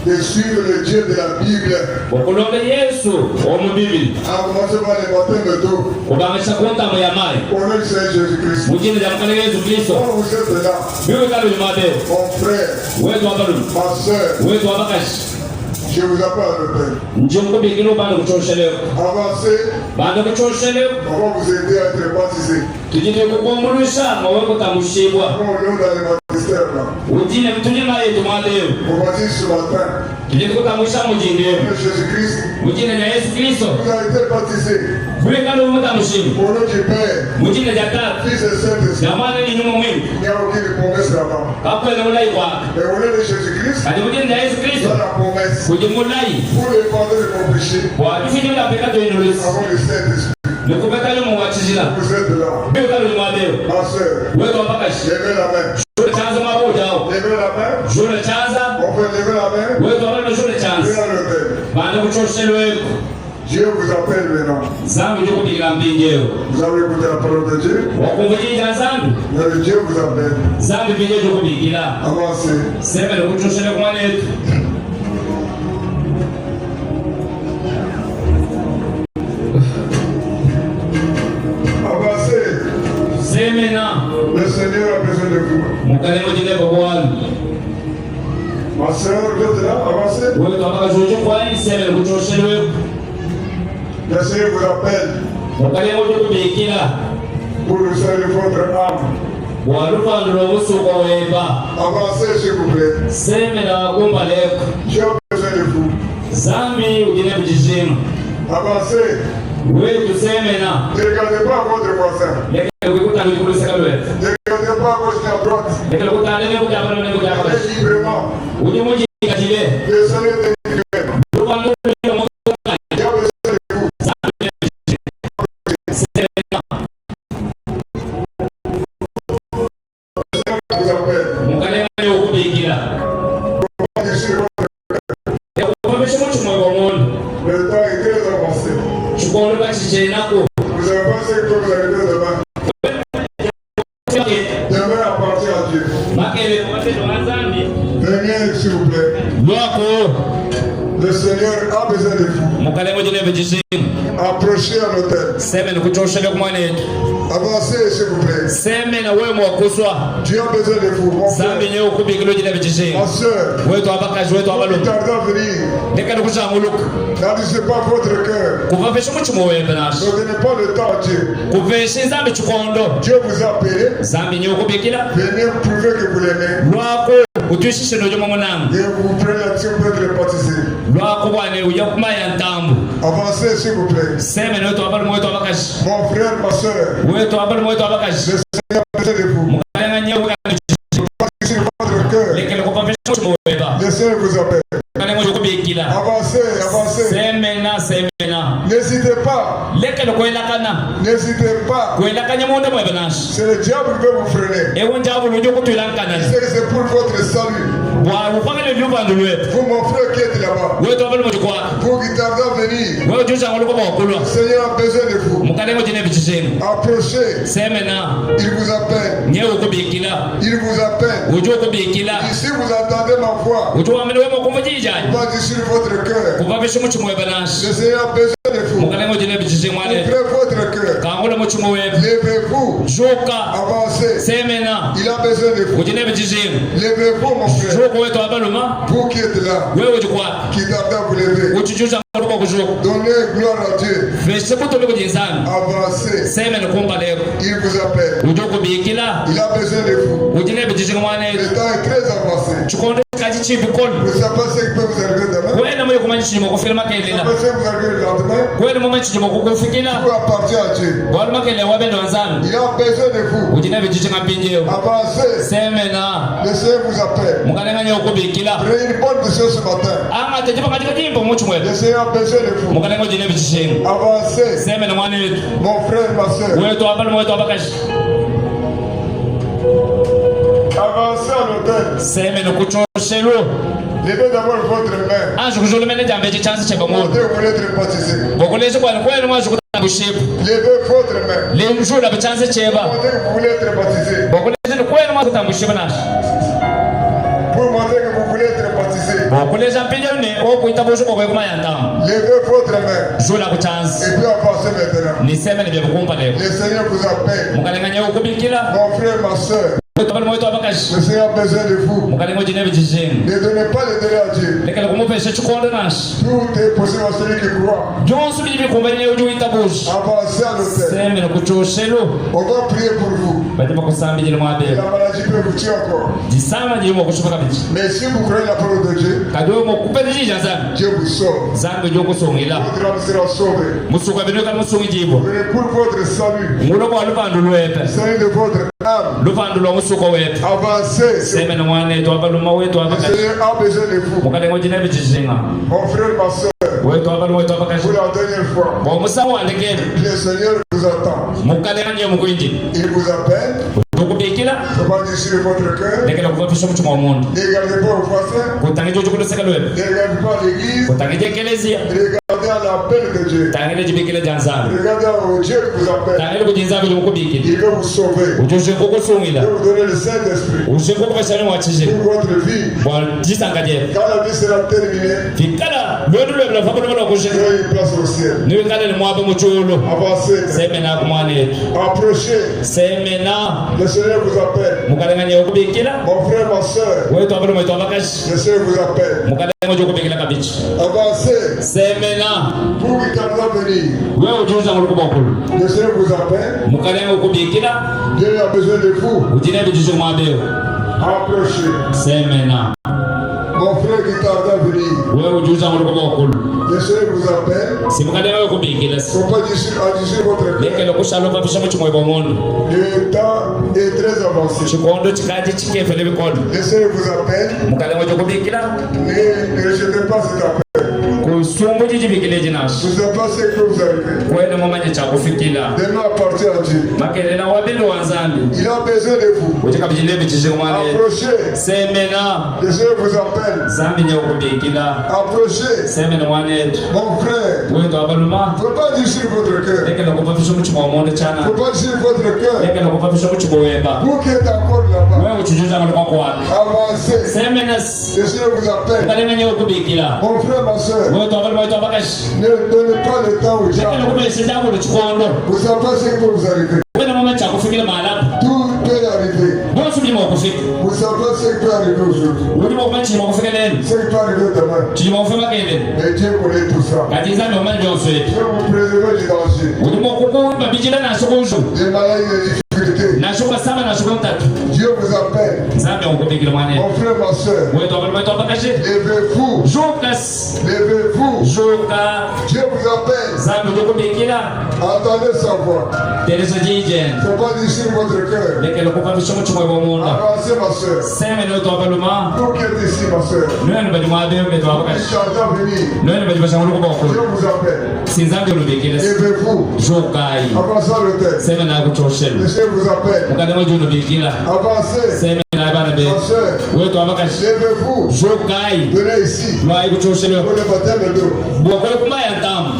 De suivre le Dieu de la Bible. A commencer par les baptêmes d'eau. Au nom du Seigneur Jésus-Christ. Quand vous êtes là, mon frère, ma soeur, je vous appelle à l'autel. Avancez. On va vous aider à être baptisé. Comme on l'a dans les baptistères là. On va dire ce matin. Jésus-Christ. Vous avez été baptisé. Au nom du Père, Fils et Saint-Esprit. Il n'y a aucune promesse là-bas. Et au nom de Jésus-Christ, dans la promesse, pour le pardon de mon péché, avant le Saint-Esprit. Vous êtes là. Ma soeur, levez la main. Levez la main. On peut lever la main. Dieu vous appelle maintenant. Vous avez écouté la parole de Dieu. Mais Dieu vous appelle. Avancez. Le Seigneur a besoin de vous. Ma soeur, vous êtes là, avancez. Le Seigneur vous appelle pour le salut de votre âme. Avancez s'il vous plaît. Dieu a besoin de vous. Avancez. Ne regardez pas votre voisin. Ne regardez pas à gauche et à droite. Allez librement. Le salut de Dieu. Il y a besoin de vous. Le temps est très avancé. Vous avez pensé que vous allez faire demain. Demain appartient à Dieu. Venez s'il vous plaît. Le Seigneur a besoin de vous. Approchez à l'autel. Avancez s'il vous plaît. Dieu a besoin de vous. Mon frère, ma soeur, vous tardez à venir. N'abusez pas votre cœur. Ne donnez pas le temps à Dieu. Dieu vous a appelé. Venez prouver que vous l'aimez. Et vous prenez l'action pour être baptisé. Avancez s'il vous plaît. Mon frère, ma soeur, le Seigneur a besoin de vous. Baptisez votre cœur. Le Seigneur vous appelle. Avancez, avancez. N'hésitez pas. N'hésitez pas. C'est le diable qui veut vous freiner. C'est pour votre salut. Vous, mon frère qui êtes là-bas, vous qui tardez à venir, le Seigneur a besoin de vous. Approchez. Il vous appelle. Il vous appelle. Ici vous entendez ma voix. Vous va sur votre cœur. Le Seigneur a besoin de vous. Ouvrez votre cœur. cœur. Levez-vous. Avancez. Il a besoin de vous. Levez-vous, mon frère. Vous qui êtes là, qui tardez à vous lever. Donnez gloire à Dieu. Avancez. Il vous appelle. Il a besoin de vous. Le temps est très avancé. Vous ne savez pas ce qui peut vous arriver demain. Vous ne savez pas ce qui peut vous arriver le lendemain. Tout appartient à Dieu. Il a besoin de vous. Avancez. Le Seigneur vous appelle. Prenez une bonne décision ce matin. Le Seigneur a besoin de vous. Avancez. Mon frère, ma soeur. Avancez à l'autel. Levez d'abord votre main. Vous voulez être baptisé. Levez votre main. Vous voulez être baptisé. Pour montrer que vous voulez être baptisé. Levez votre main. Et puis avancez maintenant. Le Seigneur vous appelle. Mon frère, ma soeur. Le Seigneur a besoin de vous. Ne donnez pas le délai à Dieu. Tout est possible à celui qui croit. Avancez à l'autel. On va prier pour vous. La maladie peut vous tuer encore. Mais si vous croyez la parole de Dieu, Dieu vous sauve. Votre âme sera sauvée. Pour votre salut. Salut de votre âme. Avancez. Le Seigneur a besoin de vous. Mon frère, ma soeur, pour la dernière fois, le Seigneur vous attend. Il vous appelle. Ne pas déchirer votre cœur. Ne regardez pas au voisin. Ne regardez pas l'église. Regardez à l'appel de Dieu. Regardez au Dieu qui vous appelle. Il veut vous sauver. Il veut vous donner le Saint-Esprit pour votre vie. Quand la vie sera terminée, il y aura une place au ciel. Avancez. Approchez. Le Seigneur vous appelle. Mon frère, ma soeur. Le Seigneur vous appelle. Avancez. Vous qui tardez à venir. Le Seigneur vous appelle. Dieu a besoin de vous. Approchez. Mon frère qui tarde à venir. Le Seigneur vous appelle. Il ne faut pas additionner votre cœur. Le temps est très avancé. Le Seigneur vous appelle. Ne rejetez pas cet appel. Vous savez pas ce que vous arrivez. Demain appartient à Dieu. Il a besoin de vous. Approchez. Le Seigneur vous appelle. Approchez. Mon frère, il ne faut pas dire votre cœur. Il ne faut pas dire votre cœur. Vous qui êtes encore là-bas, avancez. Le Seigneur vous appelle. Mon frère, ma soeur, ne donnez pas le temps au diable. Vous savez pas ce qui peut vous arriver. Tout peut arriver. Vous savez pas ce qui peut arriver aujourd'hui. Ce qui peut arriver demain. Mais Dieu connaît tout ça. Dieu vous préserve du danger. Des maladies, des difficultés. Dieu vous appelle. Mon frère, ma soeur, levez-vous. Levez-vous. Dieu vous appelle. Entendez sa voix. Il ne faut pas dire votre cœur. Avancez, ma soeur. Vous qui êtes ici, ma soeur. Il tardera à venir. Dieu vous appelle. Levez-vous. Avancez à l'autel. Le Seigneur vous appelle. Avancez. Ma soeur, levez-vous. Venez ici. Pour le baptême d'eau.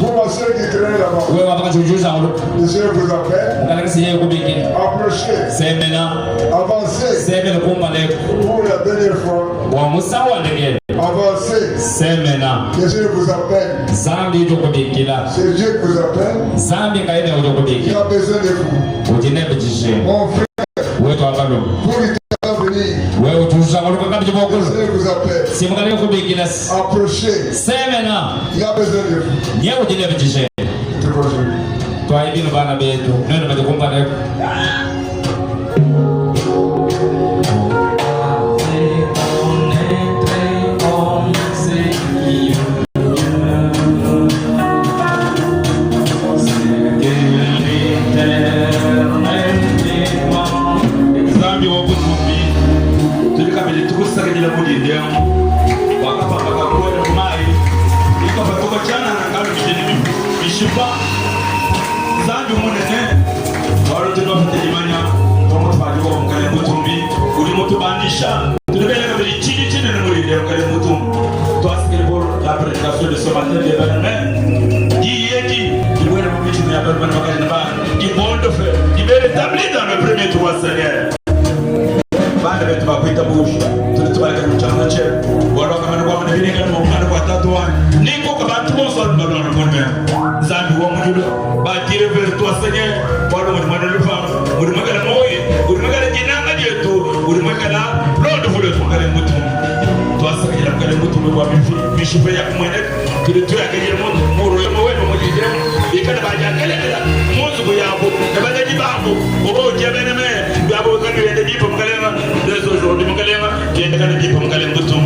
Pour ma soeur qui traîne allez là-bas. Ouais, on va pas jouer ça. Monsieur vous appelle. On va essayer de communiquer. Approchez. C'est maintenant. Avancez. C'est le combat. Pour la dernière fois. Bon, Moussa ou Alégé. Avancez. C'est maintenant. Monsieur vous appelle. Zambi du communiquer là. C'est Dieu qui vous appelle. Zambi quand il est au communiquer. Il a besoin de vous. Au dîner petit. Mon frère. Ouais, toi pas non. Pour venir. Ouais, au tout ça, on va pas du bon coup. Monsieur vous appelle. Si vous allez au communiquer là. Approchez. C'est maintenant. Il a besoin de vous. Il y a au dîner petit. Toi, il va na beto. Não vai te comparar. Zambi munene wari tuno kutegemanya tomo twaje ko mukale mutumbi uri mutubandisha tunebele kabiri chini chini na muri de mukale mutum twasikire pour la présentation de ce matin de l'événement yeki tuwele mu bitu ya baba na bakale ba di bon de fer di bere établi dans le premier 3 seigneurs bande betu ba kuita bush tunatubaka mchana che wala kama kwa mwana bineka na mwana kwa tatu wa niko kwa bantu bo sol ba na mwana Zambi wa mujulo ba tire vers toi Seigneur wala mu mwana lufa mu magala moyi mu magala jinanga jetu mu magala lord vole to kale mutu to asaka ya kale mutu kwa bishipe ya kumwene kile tu ya kale mutu mu ro mo we mo jije ikana ba ja kale la muzu ko yabo da ba da jibambo obo jebene me yabo kan yende dipo mkale na des aujourd'hui mkale na yende kan dipo mkale mutu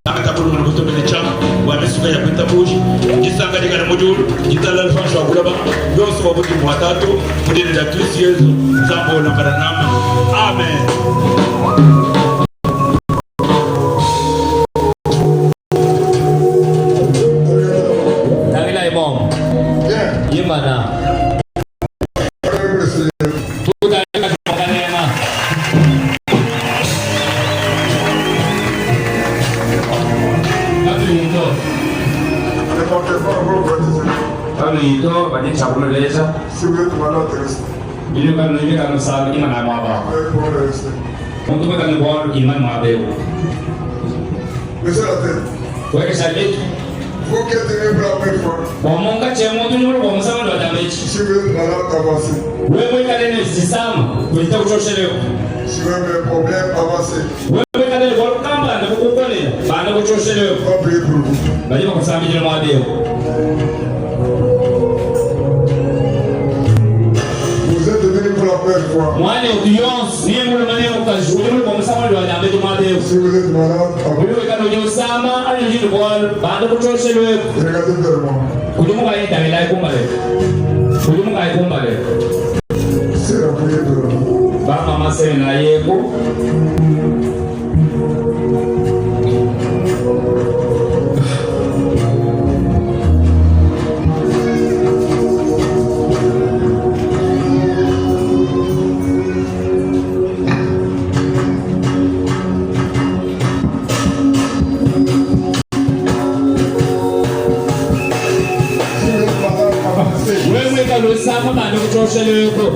akatapulu mu mutu bene chama wa misuka ya kwitabushi gisanga dikana mujulu itala alfansho akulaba yonse wabuti mwatatu mudini la Kristo Yesu zambo na baranama amen. Tangila imam. Yimana. Tuta kanema. Itu banyak cabul leza. Ini kan saat iman apa? Untuk kita buat iman mabeu. Kau kesal Vous qui êtes venu pour la première fois. Ngomong kan cemo tu mulu ngomong sama dua damage. Si vous êtes malade, avancez. Wewe kale ni sisama, kuita kuchoshelewa. Si vous avez un problème, avancez. Wewe kale ni volkamba na kukukole, bana kuchoshelewa. On va prier pour vous. Bali makusami jina mwadeo. Vous êtes venu pour la première fois. Mwane audience, ni mulu mane ukajuli mulu ngomong sama dua damage mwadeo. Si vous êtes malade, avancez. Wewe kale ni usama, ali jini bol, bana kuchoshelewa. Regardez vers moi. Kujumu kaya tawila kumbale. Kujumu kaya kumbale. C'est la prière de l'homme. Ba mama sena yeko. Wewe kalo sama bana kuchoshelewa.